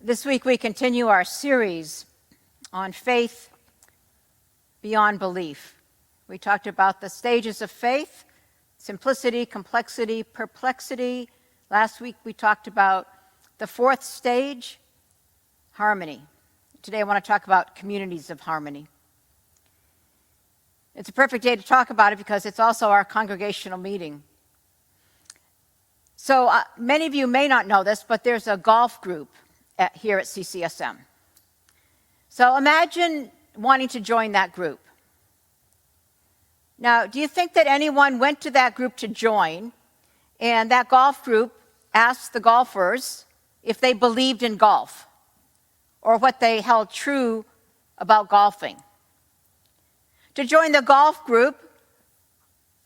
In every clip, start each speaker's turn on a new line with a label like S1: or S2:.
S1: This week we continue our series on faith beyond belief. We talked about the stages of faith: simplicity, complexity, perplexity. Last week we talked about the fourth stage, harmony. Today I want to talk about communities of harmony. It's a perfect day to talk about it because it's also our congregational meeting. So many of you may not know this, but there's a golf group here at CCSM. So imagine wanting to join that group. Now, do you think that anyone went to that group to join, and that golf group asked the golfers if they believed in golf or what they held true about golfing? To join the golf group,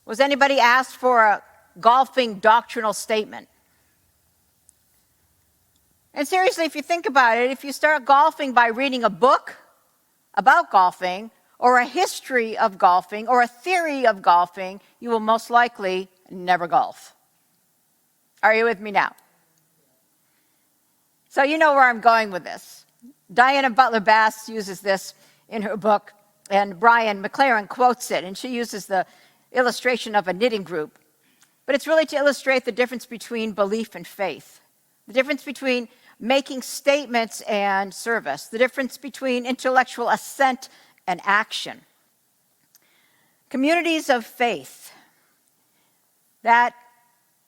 S1: was anybody asked for a golfing doctrinal statement? And seriously, if you think about it, if you start golfing by reading a book about golfing, or a history of golfing, or a theory of golfing, you will most likely never golf. Are you with me now? So you know where I'm going with this. Diana Butler Bass uses this in her book, and Brian McLaren quotes it, and she uses the illustration of a knitting group. But it's really to illustrate the difference between belief and faith, the difference between making statements and service, the difference between intellectual assent and action. Communities of faith. That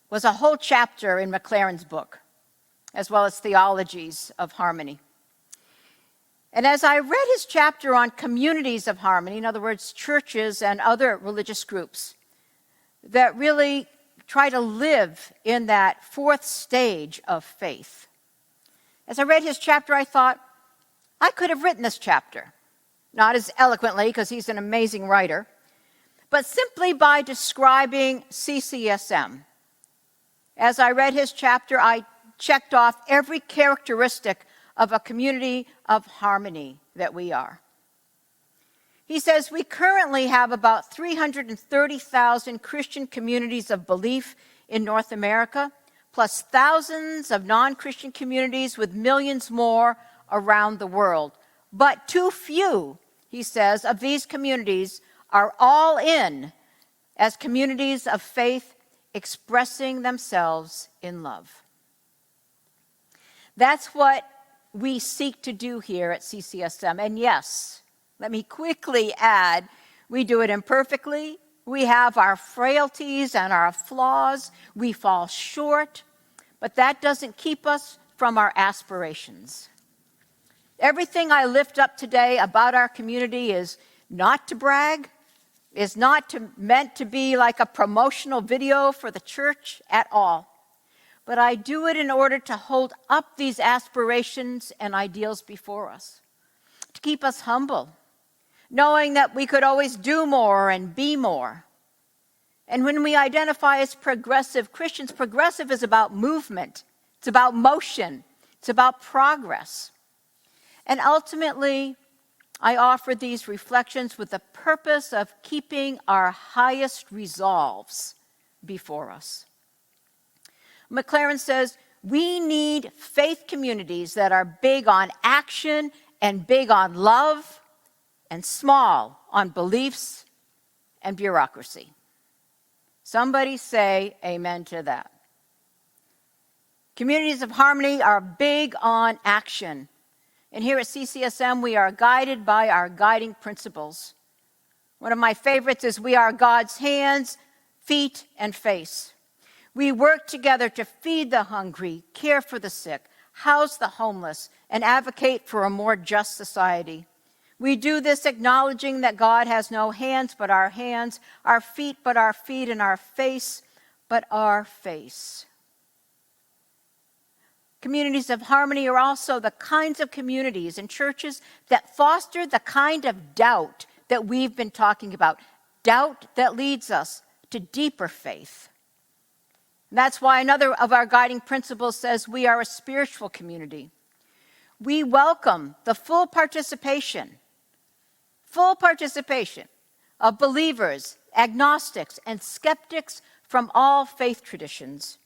S1: was a whole chapter in McLaren's book, as well as theologies of harmony. And as I read his chapter on communities of harmony, in other words, churches and other religious groups that really try to live in that fourth stage of faith, as I read his chapter, I thought, I could have written this chapter. Not as eloquently, because he's an amazing writer, but simply by describing CCSM. As I read his chapter, I checked off every characteristic of a community of harmony that we are. He says we currently have about 330,000 Christian communities of belief in North America, plus thousands of non-Christian communities with millions more around the world. But too few, he says, of these communities are all in as communities of faith expressing themselves in love. That's what we seek to do here at CCSM. And yes, let me quickly add, we do it imperfectly. We have our frailties and our flaws. We fall short, but that doesn't keep us from our aspirations. Everything I lift up today about our community is not to brag, is not meant to be like a promotional video for the church at all. But I do it in order to hold up these aspirations and ideals before us, to keep us humble, knowing that we could always do more and be more. And when we identify as progressive Christians, progressive is about movement, it's about motion, it's about progress. And ultimately, I offer these reflections with the purpose of keeping our highest resolves before us. McLaren says, we need faith communities that are big on action and big on love, and small on beliefs and bureaucracy. Somebody say amen to that. Communities of harmony are big on action. And here at CCSM, we are guided by our guiding principles. One of my favorites is we are God's hands, feet, and face. We work together to feed the hungry, care for the sick, house the homeless, and advocate for a more just society. We do this acknowledging that God has no hands but our hands, our feet but our feet, and our face but our face. Communities of harmony are also the kinds of communities and churches that foster the kind of doubt that we've been talking about, doubt that leads us to deeper faith. And that's why another of our guiding principles says we are a spiritual community. We welcome the full participation of believers, agnostics, and skeptics from all faith traditions.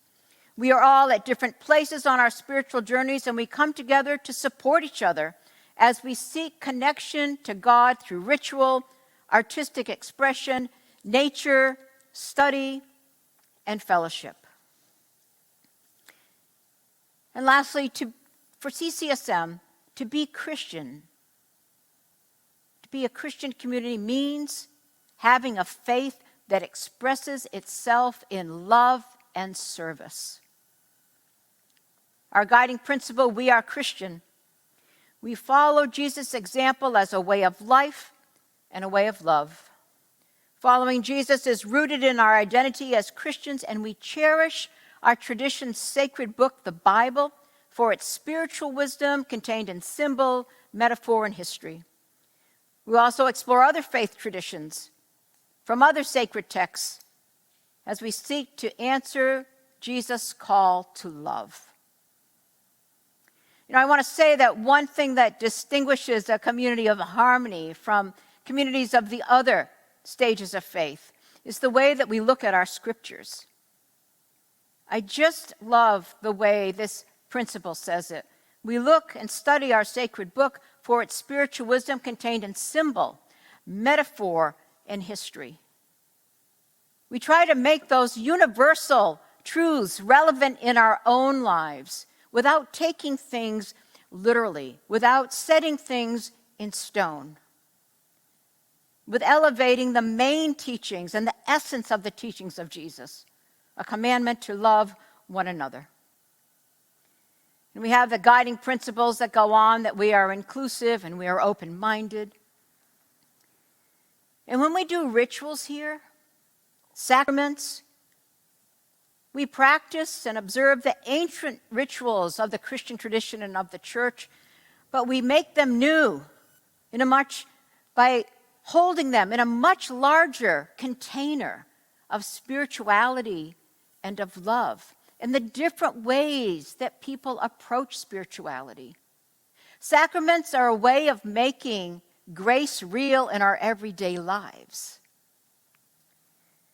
S1: We are all at different places on our spiritual journeys, and we come together to support each other as we seek connection to God through ritual, artistic expression, nature, study, and fellowship. And lastly, for CCSM, to be Christian, to be a Christian community means having a faith that expresses itself in love and service. Our guiding principle, we are Christian. We follow Jesus' example as a way of life and a way of love. Following Jesus is rooted in our identity as Christians, and we cherish our tradition's sacred book, the Bible, for its spiritual wisdom contained in symbol, metaphor, and history. We also explore other faith traditions from other sacred texts as we seek to answer Jesus' call to love. I want to say that one thing that distinguishes a community of harmony from communities of the other stages of faith is the way that we look at our scriptures. I just love the way this principle says it. We look and study our sacred book for its spiritual wisdom contained in symbol, metaphor, and history. We try to make those universal truths relevant in our own lives without taking things literally, without setting things in stone, with elevating the main teachings and the essence of the teachings of Jesus, a commandment to love one another. And we have the guiding principles that go on, that we are inclusive and we are open-minded. And when we do rituals here, sacraments, we practice and observe the ancient rituals of the Christian tradition and of the church, but we make them new by holding them in a much larger container of spirituality and of love, and the different ways that people approach spirituality. Sacraments are a way of making grace real in our everyday lives.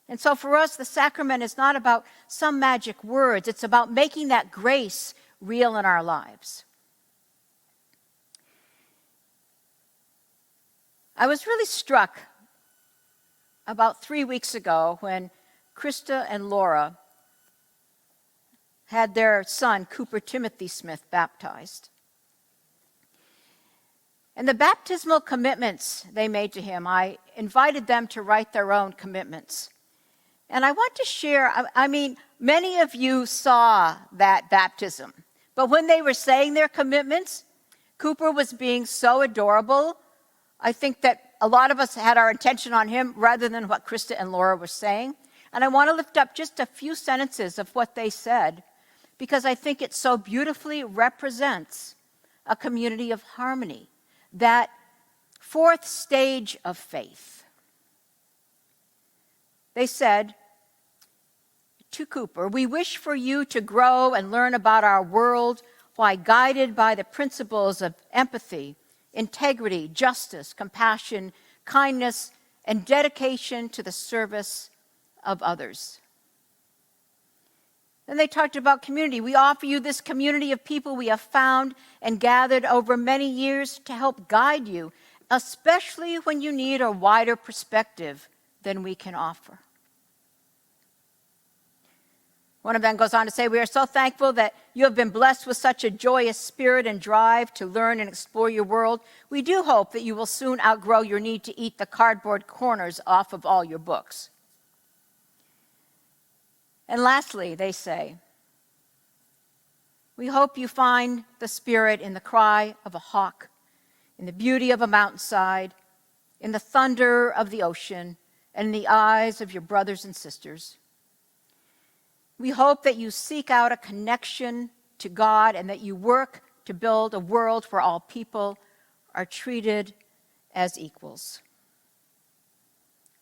S1: And so for us, the sacrament is not about some magic words. It's about making that grace real in our lives. I was really struck about 3 weeks ago when Krista and Laura had their son, Cooper Timothy Smith, baptized. And the baptismal commitments they made to him, I invited them to write their own commitments. And I want to share, many of you saw that baptism. But when they were saying their commitments, Cooper was being so adorable. I think that a lot of us had our attention on him rather than what Krista and Laura were saying. And I want to lift up just a few sentences of what they said, because I think it so beautifully represents a community of harmony, that fourth stage of faith. They said to Cooper, "We wish for you to grow and learn about our world while guided by the principles of empathy, integrity, justice, compassion, kindness, and dedication to the service of others." Then they talked about community. "We offer you this community of people we have found and gathered over many years to help guide you, especially when you need a wider perspective than we can offer." One of them goes on to say, "We are so thankful that you have been blessed with such a joyous spirit and drive to learn and explore your world. We do hope that you will soon outgrow your need to eat the cardboard corners off of all your books." And lastly, they say, "We hope you find the spirit in the cry of a hawk, in the beauty of a mountainside, in the thunder of the ocean, and in the eyes of your brothers and sisters. We hope that you seek out a connection to God and that you work to build a world where all people are treated as equals."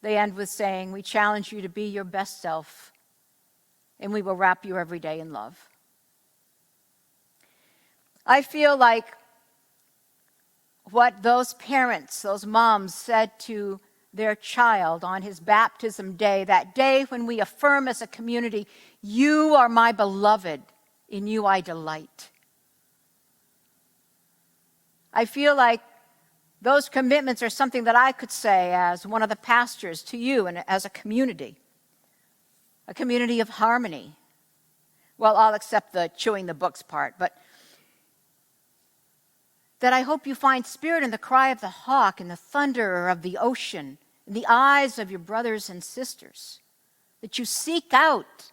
S1: They end with saying, "We challenge you to be your best self, and we will wrap you every day in love." I feel like what those parents, those moms said to their child on his baptism day, that day when we affirm as a community, you are my beloved, in you I delight. I feel like those commitments are something that I could say as one of the pastors to you and as a community of harmony. Well, I'll accept the chewing the books part, but that I hope you find spirit in the cry of the hawk and the thunder of the ocean, in the eyes of your brothers and sisters, that you seek out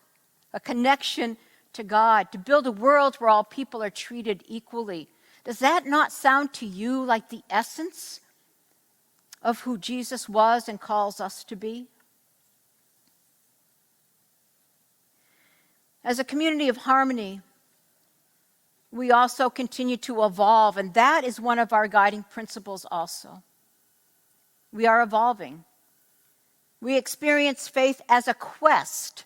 S1: a connection to God, to build a world where all people are treated equally. Does that not sound to you like the essence of who Jesus was and calls us to be? As a community of harmony, we also continue to evolve, and that is one of our guiding principles also. We are evolving. We experience faith as a quest,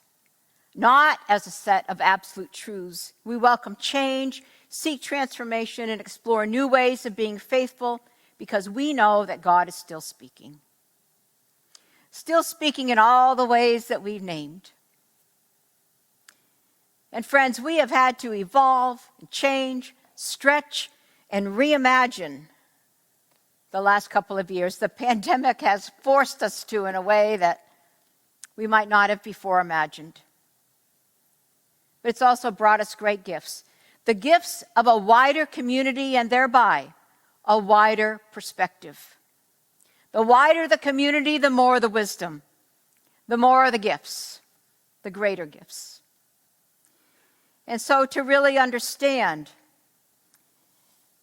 S1: not as a set of absolute truths. We welcome change, seek transformation, and explore new ways of being faithful because we know that God is still speaking. Still speaking in all the ways that we've named. And friends, we have had to evolve and change, stretch, and reimagine the last couple of years. The pandemic has forced us to in a way that we might not have before imagined. But it's also brought us great gifts. The gifts of a wider community and thereby a wider perspective. The wider the community, the more the wisdom, the more the gifts, the greater gifts. And so to really understand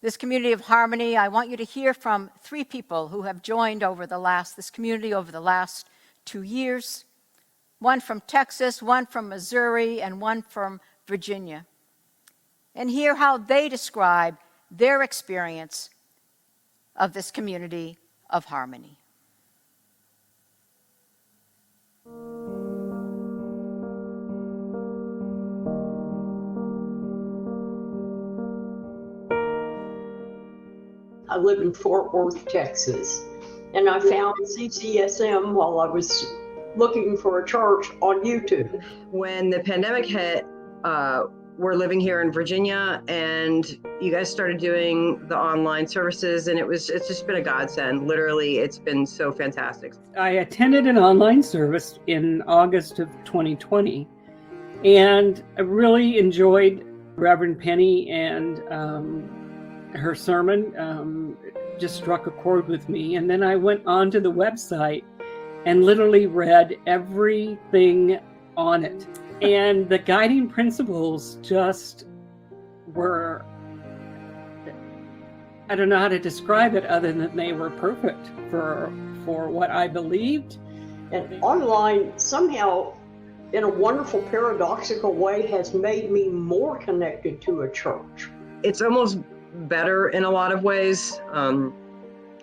S1: this community of harmony, I want you to hear from 3 people who have joined this community over the last 2 years. One from Texas, one from Missouri, and one from Virginia. And hear how they describe their experience of this community of harmony.
S2: I live in Fort Worth, Texas, and I found CCSM while I was looking for a church on YouTube.
S3: When the pandemic hit, we're living here in Virginia, and you guys started doing the online services, and it's just been a godsend. Literally, it's been so fantastic.
S4: I attended an online service in August of 2020, and I really enjoyed Reverend Penny and her sermon just struck a chord with me. And then I went onto the website and literally read everything on it. And the guiding principles just were, I don't know how to describe it other than they were perfect for what I believed.
S2: And online somehow, in a wonderful paradoxical way, has made me more connected to a church.
S3: It's almost better in a lot of ways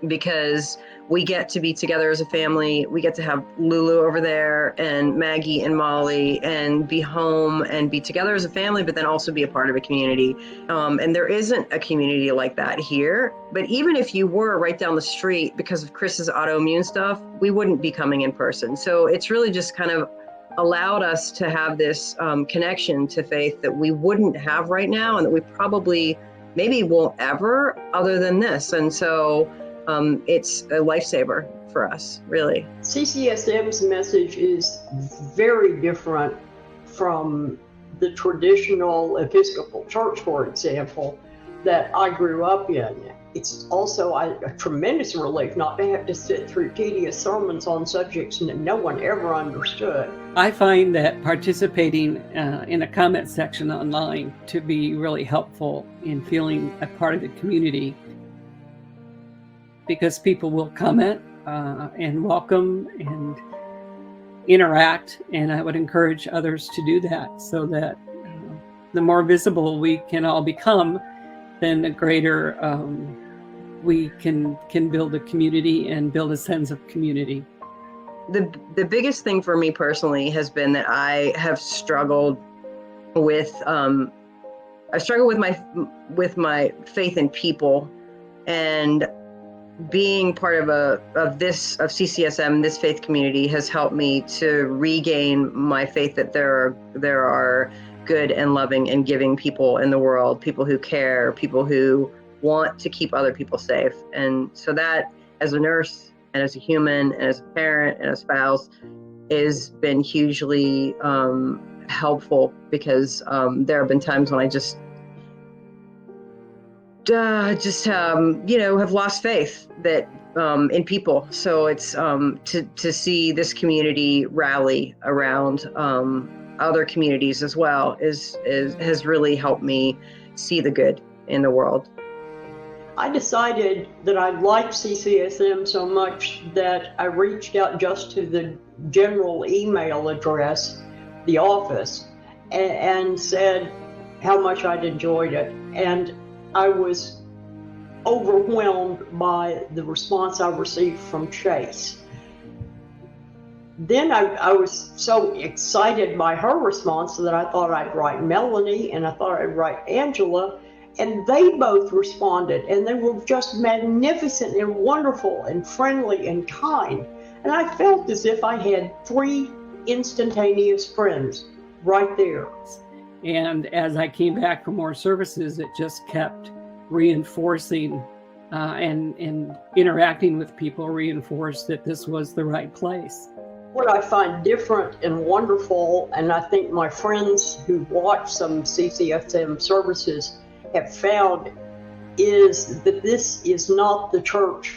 S3: because we get to be together as a family. We get to have Lulu over there and Maggie and Molly and be home and be together as a family, but then also be a part of a community. And there isn't a community like that here. But even if you were right down the street, because of Chris's autoimmune stuff, we wouldn't be coming in person. So it's really just kind of allowed us to have this connection to faith that we wouldn't have right now, and that we probably maybe won't ever other than this. And so it's a lifesaver for us, really.
S2: CCSM's message is very different from the traditional Episcopal Church, for example, that I grew up in. It's also a tremendous relief not to have to sit through tedious sermons on subjects that no one ever understood.
S4: I find that participating in a comment section online to be really helpful in feeling a part of the community, because people will comment and welcome and interact, and I would encourage others to do that, so that the more visible we can all become, then the greater we can build a community and build a sense of community.
S3: The biggest thing for me personally has been that I have struggled with my faith in people, and being part of CCSM, this faith community, has helped me to regain my faith that there are good and loving and giving people in the world, people who care, people who want to keep other people safe. And so that, as a nurse and as a human and as a parent and a spouse, has been hugely helpful, because there have been times when I just have lost faith that in people. So it's to see this community rally around other communities as well has really helped me see the good in the world.
S2: I decided that I liked CCSM so much that I reached out just to the general email address, the office, and said how much I'd enjoyed it. And I was overwhelmed by the response I received from Chase. Then I was so excited by her response that I thought I'd write Melanie, and I thought I'd write Angela, and they both responded, and they were just magnificent and wonderful and friendly and kind. And I felt as if I had 3 instantaneous friends right there.
S4: And as I came back for more services, it just kept reinforcing and interacting with people reinforced that this was the right place.
S2: What I find different and wonderful, and I think my friends who watch some CCSM services have found, is that this is not the church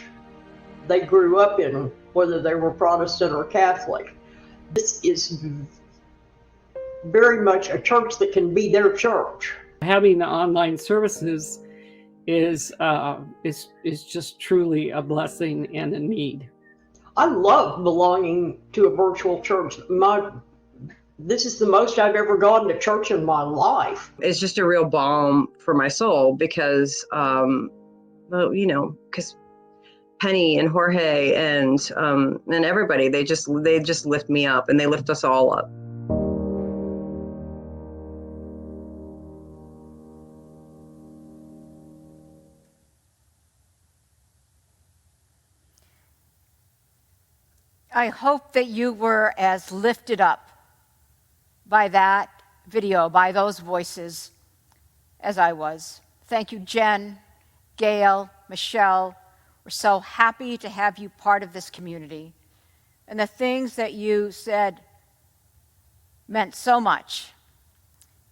S2: they grew up in, whether they were Protestant or Catholic. This is very much a church that can be their church.
S4: Having the online services is just truly a blessing and a need.
S2: I love belonging to a virtual church. This is the most I've ever gone to church in my life.
S3: It's just a real balm for my soul, because because Penny and Jorge and everybody, they just lift me up, and they lift us all up.
S1: I hope that you were as lifted up by that video, by those voices, as I was. Thank you, Jenn, Gail, Michele. We're so happy to have you part of this community. And the things that you said meant so much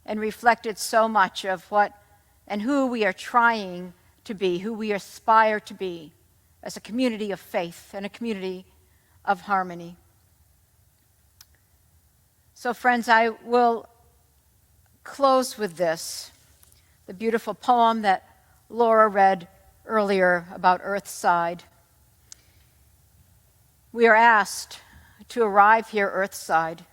S1: and reflected so much of what and who we are trying to be, who we aspire to be as a community of faith and a community of harmony. So friends, I will close with this, the beautiful poem that Laura read earlier about Earthside. We are asked to arrive here Earthside,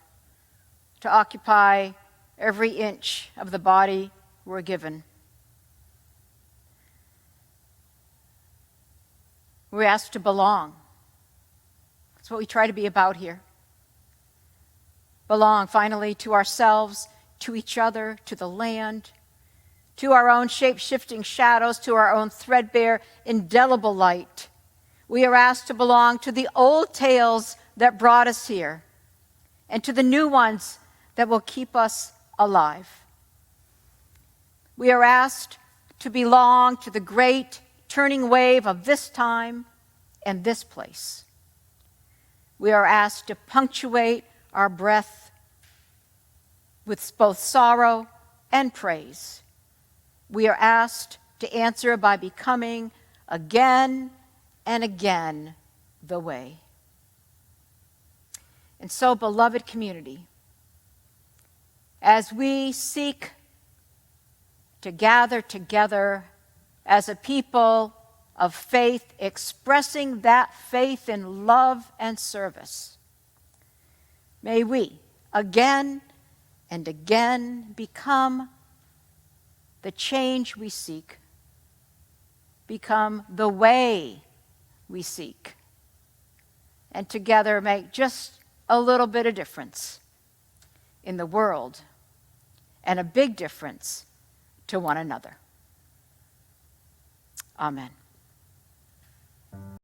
S1: to occupy every inch of the body we're given. We're asked to belong. That's what we try to be about here. Belong, finally, to ourselves, to each other, to the land, to our own shape-shifting shadows, to our own threadbare, indelible light. We are asked to belong to the old tales that brought us here, and to the new ones that will keep us alive. We are asked to belong to the great turning wave of this time and this place. We are asked to punctuate our breath with both sorrow and praise. We are asked to answer by becoming again and again the way. And so, beloved community, as we seek to gather together as a people of faith, expressing that faith in love and service, may we again and again become the change we seek, become the way we seek, and together make just a little bit of difference in the world and a big difference to one another. Amen.